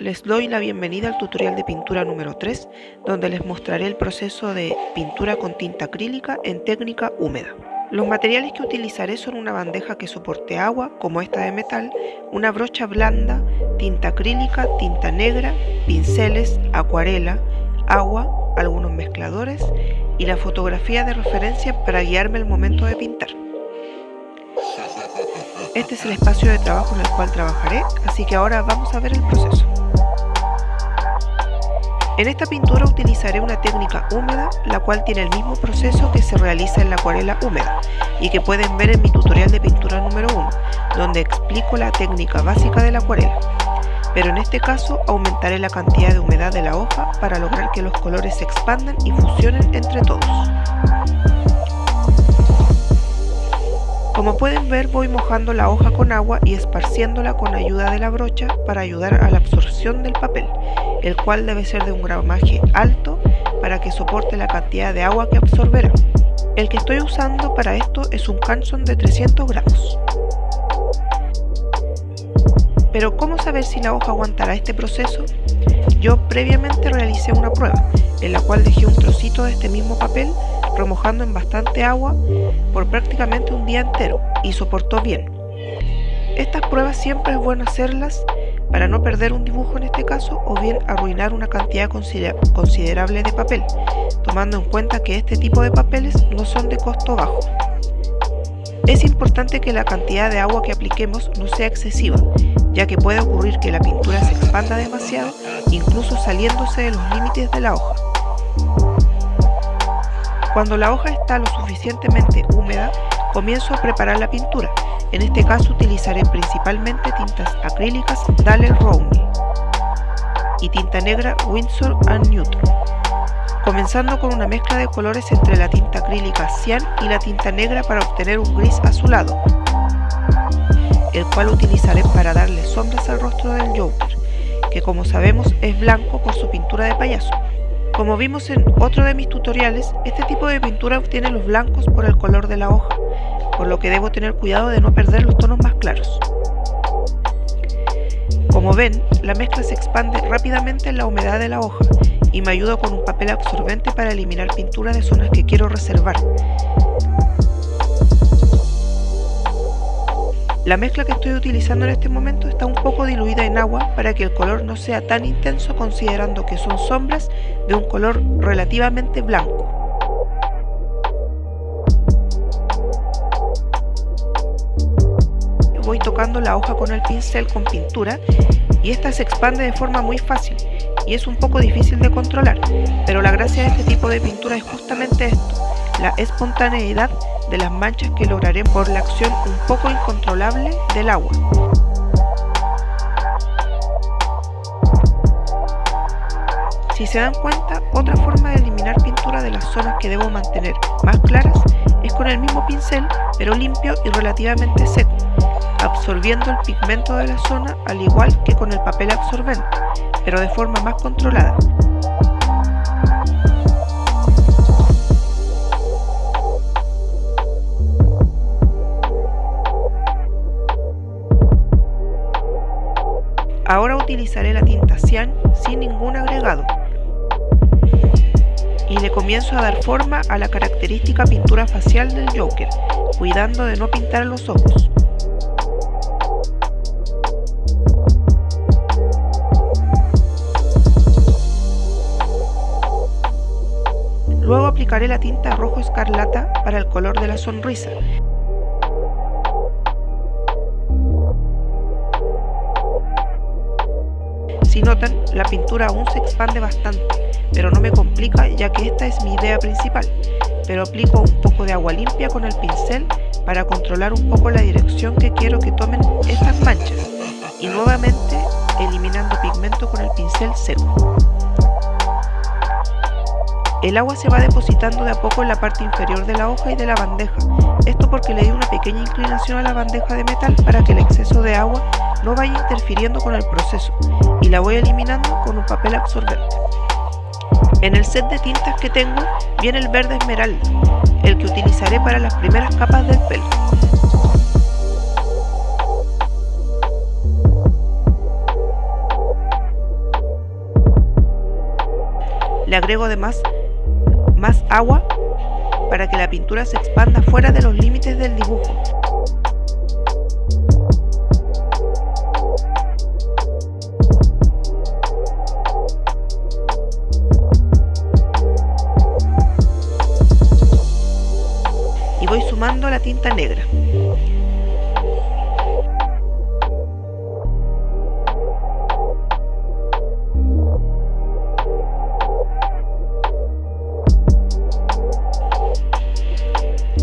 Les doy la bienvenida al tutorial de pintura número 3, donde les mostraré el proceso de pintura con tinta acrílica en técnica húmeda. Los materiales que utilizaré son una bandeja que soporte agua, como esta de metal, una brocha blanda, tinta acrílica, tinta negra, pinceles, acuarela, agua, algunos mezcladores y la fotografía de referencia para guiarme al momento de pintar. Este es el espacio de trabajo en el cual trabajaré, así que ahora vamos a ver el proceso. En esta pintura utilizaré una técnica húmeda, la cual tiene el mismo proceso que se realiza en la acuarela húmeda y que pueden ver en mi tutorial de pintura número 1, donde explico la técnica básica de la acuarela. Pero en este caso aumentaré la cantidad de humedad de la hoja para lograr que los colores se expandan y fusionen entre todos. Como pueden ver, voy mojando la hoja con agua y esparciéndola con ayuda de la brocha para ayudar a la absorción del papel, el cual debe ser de un gramaje alto para que soporte la cantidad de agua que absorberá. El que estoy usando para esto es un Canson de 300 gramos. Pero ¿cómo saber si la hoja aguantará este proceso? Yo previamente realicé una prueba, en la cual dejé un trocito de este mismo papel remojando en bastante agua por prácticamente un día entero y soportó bien. Estas pruebas siempre es bueno hacerlas para no perder un dibujo en este caso o bien arruinar una cantidad considerable de papel, tomando en cuenta que este tipo de papeles no son de costo bajo. Es importante que la cantidad de agua que apliquemos no sea excesiva, ya que puede ocurrir que la pintura se expanda demasiado, incluso saliéndose de los límites de la hoja. Cuando la hoja está lo suficientemente húmeda, comienzo a preparar la pintura. En este caso utilizaré principalmente tintas acrílicas Daler-Rowney y tinta negra Winsor & Newton, comenzando con una mezcla de colores entre la tinta acrílica cian y la tinta negra para obtener un gris azulado, el cual utilizaré para darle sombras al rostro del Joker, que como sabemos es blanco por su pintura de payaso. Como vimos en otro de mis tutoriales, este tipo de pintura obtiene los blancos por el color de la hoja, por lo que debo tener cuidado de no perder los tonos más claros. Como ven, la mezcla se expande rápidamente en la humedad de la hoja y me ayuda con un papel absorbente para eliminar pintura de zonas que quiero reservar. La mezcla que estoy utilizando en este momento está un poco diluida en agua para que el color no sea tan intenso, considerando que son sombras de un color relativamente blanco. Voy tocando la hoja con el pincel con pintura y esta se expande de forma muy fácil y es un poco difícil de controlar, pero la gracia de este tipo de pintura es justamente esto, la espontaneidad de las manchas que lograré por la acción un poco incontrolable del agua. Si se dan cuenta, otra forma de eliminar pintura de las zonas que debo mantener más claras es con el mismo pincel, pero limpio y relativamente seco, absorbiendo el pigmento de la zona al igual que con el papel absorbente, pero de forma más controlada. Ahora utilizaré la tinta cian sin ningún agregado y le comienzo a dar forma a la característica pintura facial del Joker, cuidando de no pintar los ojos. Luego aplicaré la tinta rojo escarlata para el color de la sonrisa. Si notan, la pintura aún se expande bastante, pero no me complica ya que esta es mi idea principal, pero aplico un poco de agua limpia con el pincel para controlar un poco la dirección que quiero que tomen estas manchas y nuevamente eliminando pigmento con el pincel seco. El agua se va depositando de a poco en la parte inferior de la hoja y de la bandeja, esto porque le di una pequeña inclinación a la bandeja de metal para que el exceso de agua no vaya interfiriendo con el proceso y la voy eliminando con un papel absorbente. En el set de tintas que tengo viene el verde esmeralda, el que utilizaré para las primeras capas del pelo. Le agrego además más agua para que la pintura se expanda fuera de los límites del dibujo. Y voy sumando la tinta negra.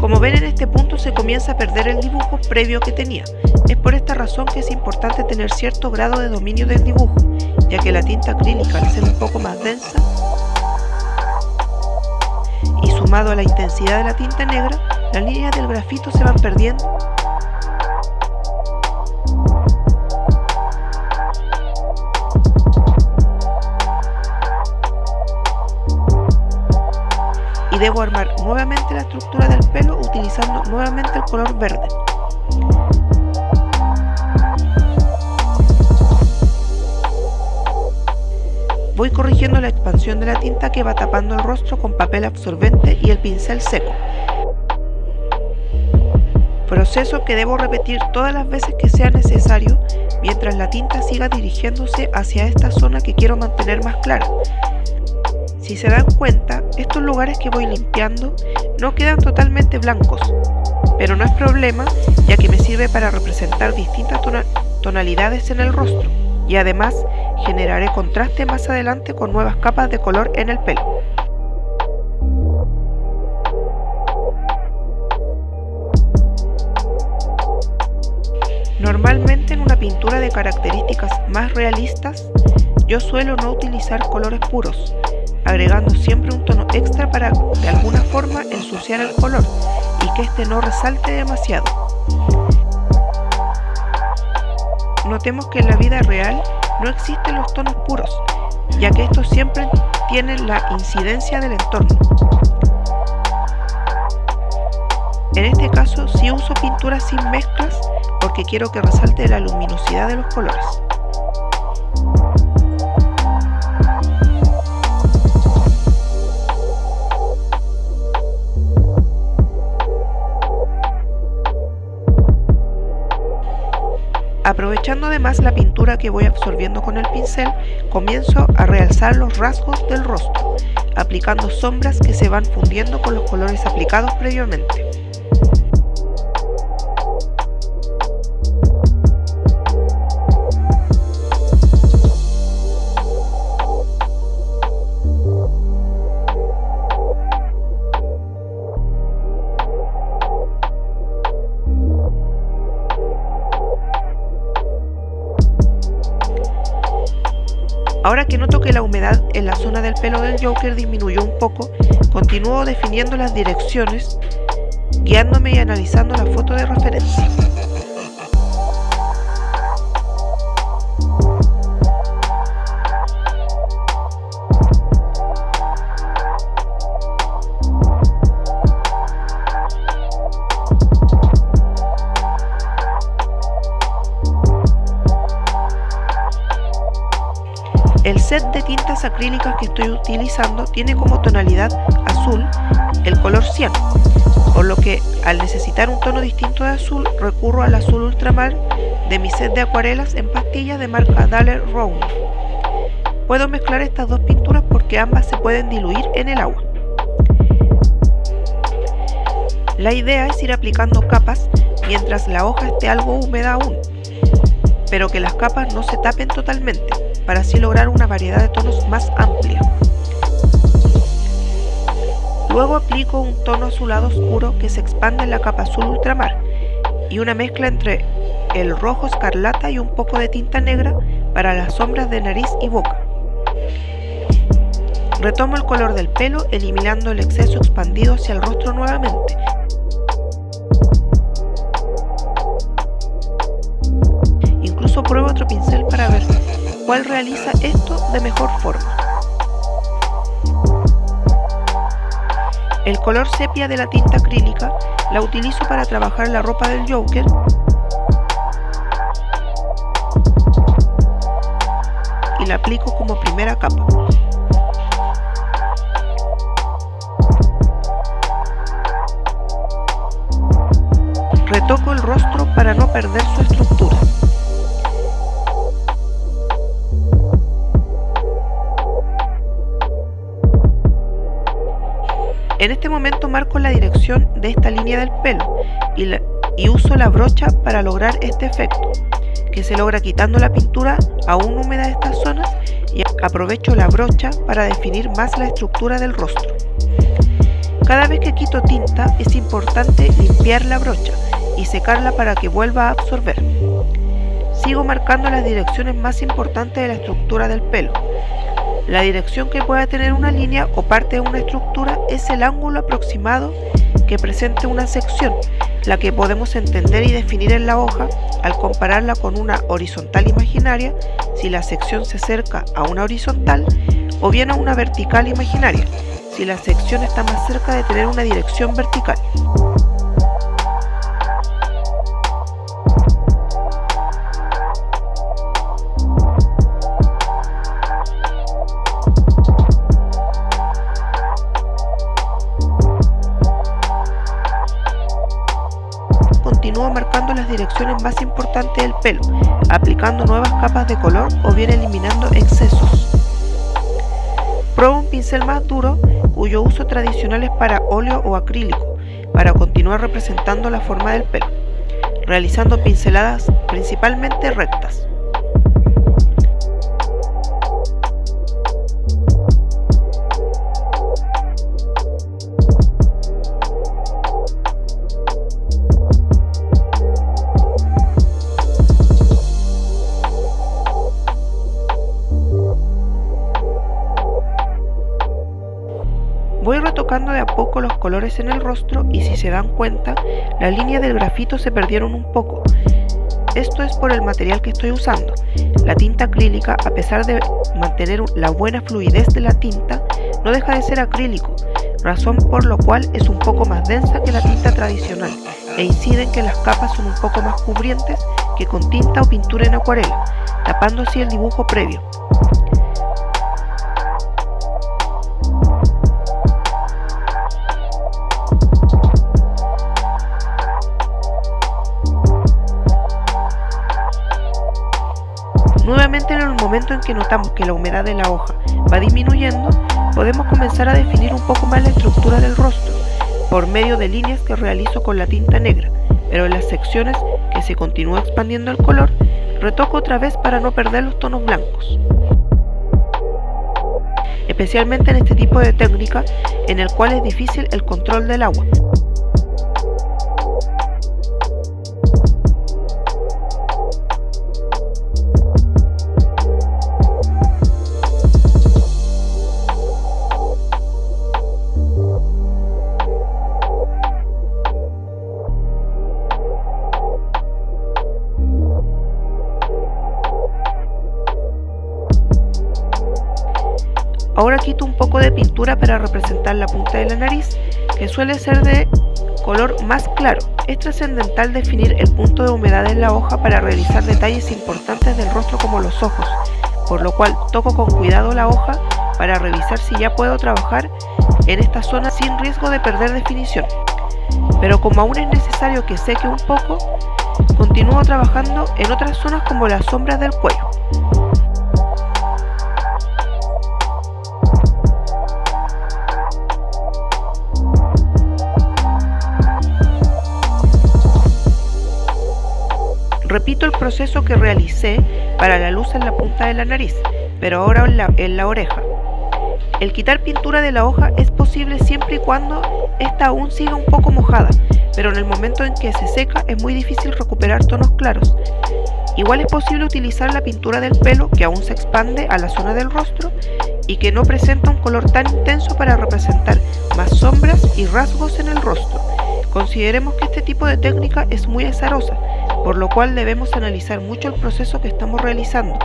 Como ven, en este punto se comienza a perder el dibujo previo que tenía. Es por esta razón que es importante tener cierto grado de dominio del dibujo, ya que la tinta acrílica, al ser un poco más densa y sumado a la intensidad de la tinta negra, las líneas del grafito se van perdiendo y debo armar nuevamente la estructura del pelo utilizando nuevamente el color verde. Voy corrigiendo la expansión de la tinta que va tapando el rostro con papel absorbente y el pincel seco. Proceso que debo repetir todas las veces que sea necesario mientras la tinta siga dirigiéndose hacia esta zona que quiero mantener más clara. Si se dan cuenta, estos lugares que voy limpiando no quedan totalmente blancos, pero no es problema, ya que me sirve para representar distintas tonalidades en el rostro, y además generaré contraste más adelante con nuevas capas de color en el pelo. Normalmente en una pintura de características más realistas, yo suelo no utilizar colores puros, agregando siempre un tono extra para de alguna forma ensuciar el color y que este no resalte demasiado. Notemos que en la vida real no existen los tonos puros, ya que estos siempre tienen la incidencia del entorno. En este caso sí uso pinturas sin mezclas porque quiero que resalte la luminosidad de los colores. Aprovechando además la pintura que voy absorbiendo con el pincel, comienzo a realzar los rasgos del rostro, aplicando sombras que se van fundiendo con los colores aplicados previamente. Ahora que noto que la humedad en la zona del pelo del Joker disminuyó un poco, continúo definiendo las direcciones, guiándome y analizando la foto de referencia. El set de tintas acrílicas que estoy utilizando tiene como tonalidad azul el color cian, por lo que al necesitar un tono distinto de azul recurro al azul ultramar de mi set de acuarelas en pastillas de marca Daler Rowney. Puedo mezclar estas dos pinturas porque ambas se pueden diluir en el agua. La idea es ir aplicando capas mientras la hoja esté algo húmeda aún, pero que las capas no se tapen totalmente, para así lograr una variedad de tonos más amplia. Luego aplico un tono azulado oscuro que se expande en la capa azul ultramar y una mezcla entre el rojo escarlata y un poco de tinta negra para las sombras de nariz y boca. Retomo el color del pelo eliminando el exceso expandido hacia el rostro nuevamente. Incluso pruebo otro pincel para ver cuál realiza esto de mejor forma. El color sepia de la tinta acrílica la utilizo para trabajar la ropa del Joker y la aplico como primera capa. retoco el rostro para no perder su estructura. En este momento marco la dirección de esta línea del pelo y uso la brocha para lograr este efecto, que se logra quitando la pintura aún húmeda de estas zonas, y aprovecho la brocha para definir más la estructura del rostro. Cada vez que quito tinta es importante limpiar la brocha y secarla para que vuelva a absorber. Sigo marcando las direcciones más importantes de la estructura del pelo. La dirección que pueda tener una línea o parte de una estructura es el ángulo aproximado que presente una sección, la que podemos entender y definir en la hoja al compararla con una horizontal imaginaria si la sección se acerca a una horizontal, o bien a una vertical imaginaria si la sección está más cerca de tener una dirección vertical. Continúo marcando las direcciones más importantes del pelo, aplicando nuevas capas de color o bien eliminando excesos. Pruebo un pincel más duro, cuyo uso tradicional es para óleo o acrílico, para continuar representando la forma del pelo, realizando pinceladas principalmente rectas. Voy retocando de a poco los colores en el rostro y, si se dan cuenta, las líneas del grafito se perdieron un poco. Esto es por el material que estoy usando. La tinta acrílica, a pesar de mantener la buena fluidez de la tinta, no deja de ser acrílico, razón por lo cual es un poco más densa que la tinta tradicional e incide en que las capas son un poco más cubrientes que con tinta o pintura en acuarela, tapando así el dibujo previo. Nuevamente, en el momento en que notamos que la humedad de la hoja va disminuyendo, podemos comenzar a definir un poco más la estructura del rostro por medio de líneas que realizo con la tinta negra, pero en las secciones que se continúa expandiendo el color, retoco otra vez para no perder los tonos blancos. Especialmente en este tipo de técnica en el cual es difícil el control del agua. Ahora quito un poco de pintura para representar la punta de la nariz, que suele ser de color más claro. Es trascendental definir el punto de humedad en la hoja para realizar detalles importantes del rostro como los ojos, por lo cual toco con cuidado la hoja para revisar si ya puedo trabajar en esta zona sin riesgo de perder definición. Pero como aún es necesario que seque un poco, continúo trabajando en otras zonas como las sombras del cuello. Repito el proceso que realicé para la luz en la punta de la nariz, pero ahora en la oreja. El quitar pintura de la hoja es posible siempre y cuando esta aún siga un poco mojada, pero en el momento en que se seca es muy difícil recuperar tonos claros. Igual es posible utilizar la pintura del pelo, que aún se expande a la zona del rostro y que no presenta un color tan intenso, para representar más sombras y rasgos en el rostro. Consideremos que este tipo de técnica es muy azarosa, por lo cual debemos analizar mucho el proceso que estamos realizando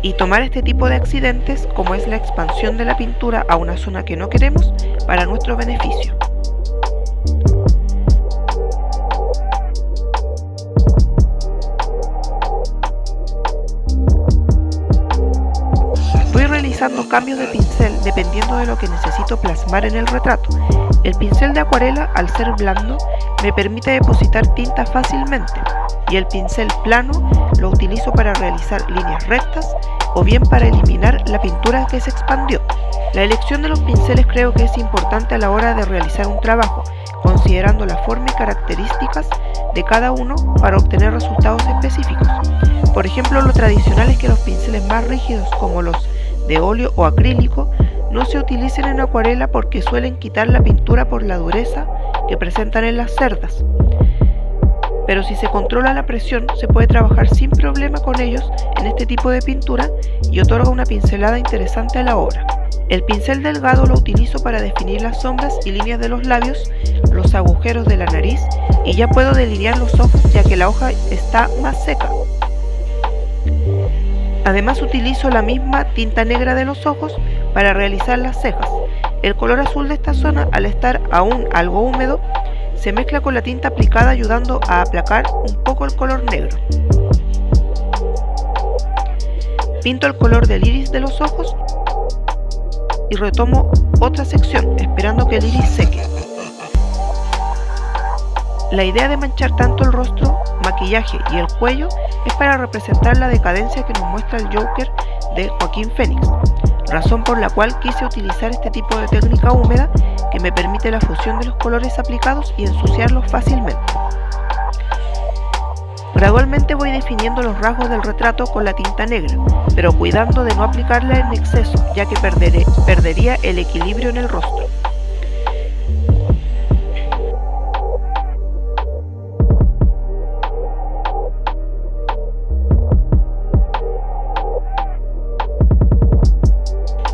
y tomar este tipo de accidentes, como es la expansión de la pintura a una zona que no queremos, para nuestro beneficio. Voy realizando cambios de pincel dependiendo de lo que necesito plasmar en el retrato. El pincel de acuarela, al ser blando, me permite depositar tinta fácilmente, y el pincel plano lo utilizo para realizar líneas rectas o bien para eliminar la pintura que se expandió. La elección de los pinceles creo que es importante a la hora de realizar un trabajo, considerando la forma y características de cada uno para obtener resultados específicos. Por ejemplo, lo tradicional es que los pinceles más rígidos, como los de óleo o acrílico, no se utilicen en acuarela porque suelen quitar la pintura por la dureza que presentan en las cerdas. Pero si se controla la presión, se puede trabajar sin problema con ellos en este tipo de pintura y otorga una pincelada interesante a la obra. El pincel delgado lo utilizo para definir las sombras y líneas de los labios, los agujeros de la nariz, y ya puedo delinear los ojos ya que la hoja está más seca. Además utilizo la misma tinta negra de los ojos para realizar las cejas. El color azul de esta zona, al estar aún algo húmedo, se mezcla con la tinta aplicada ayudando a aplacar un poco el color negro. Pinto el color del iris de los ojos y retomo otra sección esperando que el iris seque. La idea de manchar tanto el rostro, maquillaje y el cuello es para representar la decadencia que nos muestra el Joker de Joaquín Phoenix, razón por la cual quise utilizar este tipo de técnica húmeda que me permite la fusión de los colores aplicados y ensuciarlos fácilmente. Gradualmente voy definiendo los rasgos del retrato con la tinta negra, pero cuidando de no aplicarla en exceso, ya que perdería el equilibrio en el rostro.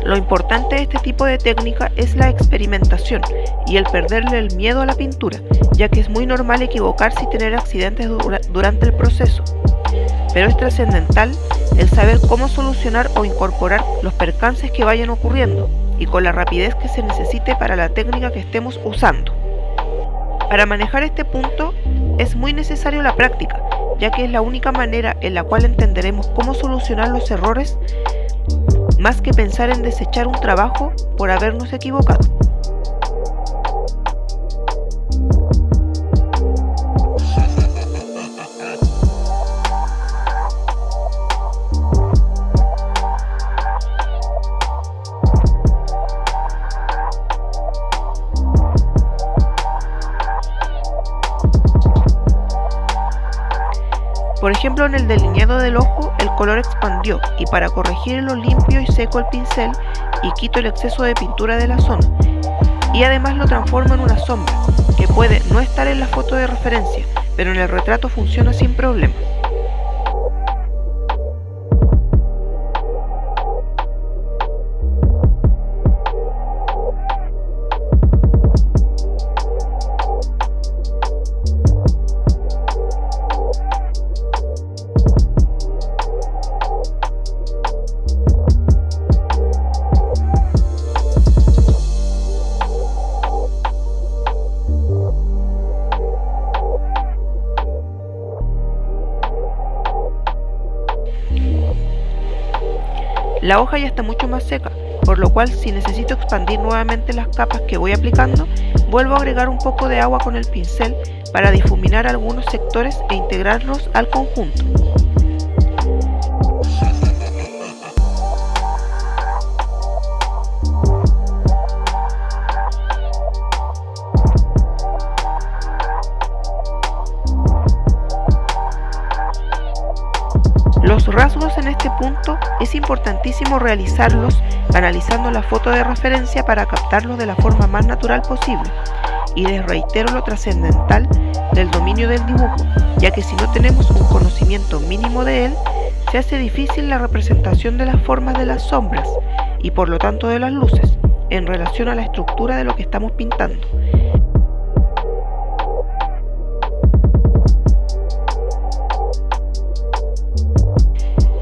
Lo importante de este tipo de técnica es la experimentación y el perderle el miedo a la pintura, ya que es muy normal equivocarse y tener accidentes durante el proceso. Pero es trascendental el saber cómo solucionar o incorporar los percances que vayan ocurriendo y con la rapidez que se necesite para la técnica que estemos usando. Para manejar este punto es muy necesario la práctica, ya que es la única manera en la cual entenderemos cómo solucionar los errores más que pensar en desechar un trabajo por habernos equivocado. Por ejemplo, en el delineado del ojo el color expandió y para corregirlo limpio y seco el pincel y quito el exceso de pintura de la zona. Y además lo transformo en una sombra, que puede no estar en la foto de referencia, pero en el retrato funciona sin problema. La hoja ya está mucho más seca, por lo cual si necesito expandir nuevamente las capas que voy aplicando, vuelvo a agregar un poco de agua con el pincel para difuminar algunos sectores e integrarlos al conjunto. Los rasgos en este punto es importantísimo realizarlos analizando la foto de referencia para captarlos de la forma más natural posible, y les reitero lo trascendental del dominio del dibujo, ya que si no tenemos un conocimiento mínimo de él, se hace difícil la representación de las formas de las sombras y por lo tanto de las luces en relación a la estructura de lo que estamos pintando.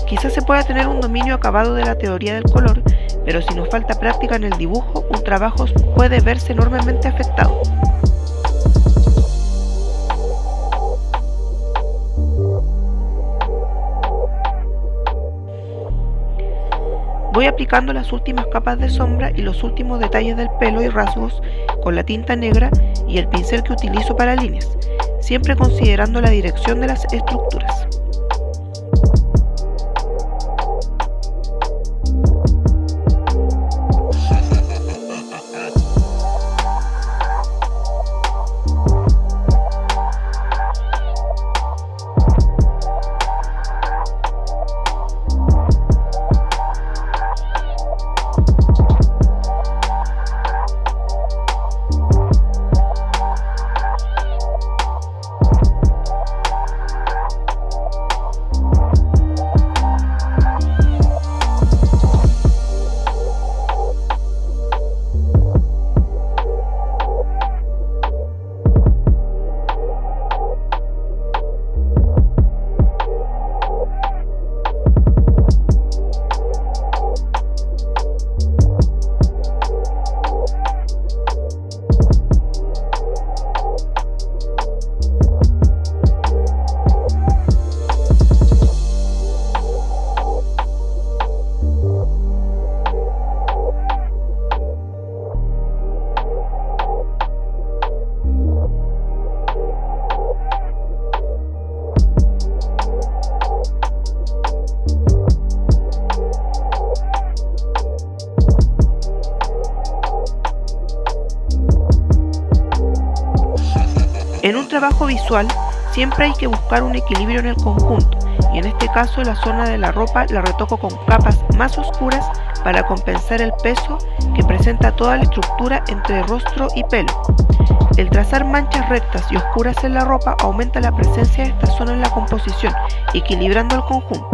Quizás se pueda tener un dominio acabado de la teoría del color, pero si nos falta práctica en el dibujo, un trabajo puede verse enormemente afectado. Voy aplicando las últimas capas de sombra y los últimos detalles del pelo y rasgos con la tinta negra y el pincel que utilizo para líneas, siempre considerando la dirección de las estructuras. En un trabajo visual siempre hay que buscar un equilibrio en el conjunto, y en este caso la zona de la ropa la retoco con capas más oscuras para compensar el peso que presenta toda la estructura entre rostro y pelo. El trazar manchas rectas y oscuras en la ropa aumenta la presencia de esta zona en la composición, equilibrando el conjunto.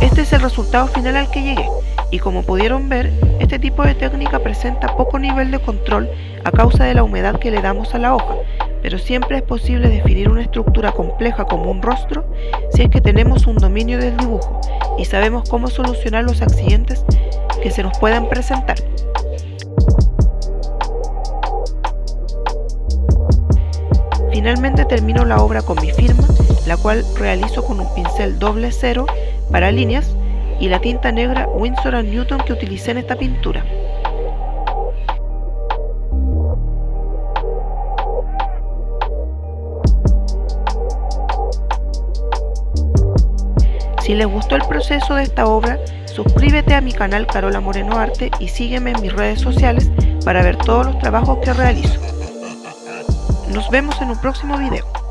Este es el resultado final al que llegué, y como pudieron ver, este tipo de técnica presenta poco nivel de control a causa de la humedad que le damos a la hoja, pero siempre es posible definir una estructura compleja como un rostro si es que tenemos un dominio del dibujo y sabemos cómo solucionar los accidentes que se nos puedan presentar. Finalmente termino la obra con mi firma, la cual realizo con un pincel 00 para líneas y la tinta negra Winsor & Newton que utilicé en esta pintura. Si les gustó el proceso de esta obra, suscríbete a mi canal Carola Moreno Arte y sígueme en mis redes sociales para ver todos los trabajos que realizo. Nos vemos en un próximo video.